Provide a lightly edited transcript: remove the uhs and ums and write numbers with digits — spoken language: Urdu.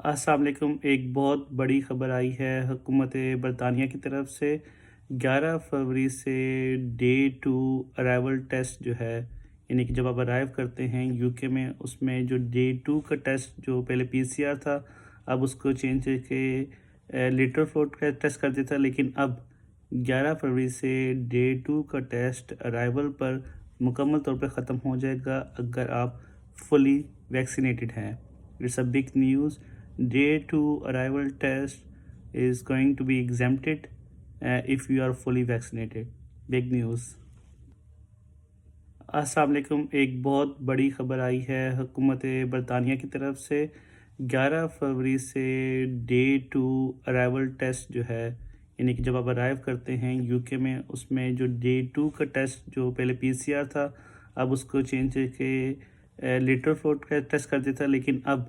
السلام علیکم۔ ایک بہت بڑی خبر آئی ہے حکومت برطانیہ کی طرف سے۔ 11 فروری سے ڈے 2 ارائیول ٹیسٹ جو ہے، یعنی کہ جب آپ ارائیو کرتے ہیں یو کے میں، اس میں جو ڈے 2 کا ٹیسٹ جو پہلے پی سی آر تھا، اب اس کو چینج کر کے لیٹر فلوٹ کا ٹیسٹ کر دیتا، لیکن اب 11 فروری سے ڈے 2 کا ٹیسٹ ارائیول پر مکمل طور پہ ختم ہو جائے گا اگر آپ فلی ویکسینیٹڈ ہیں۔ It's a big news. Day 2 arrival test is going to be exempted if you are fully vaccinated. Big news. السلام علیکم۔ ایک بہت بڑی خبر آئی ہے حکومت برطانیہ کی طرف سے۔ 11 فروری سے ڈے 2 ارائیول ٹیسٹ جو ہے، یعنی کہ جب آپ ارائیو کرتے ہیں یو کے میں، اس میں جو ڈے 2 کا ٹیسٹ جو پہلے پی سی آر تھا، اب اس کو چینج کر کے لیٹر فلوٹ کا ٹیسٹ کر دیتا، لیکن اب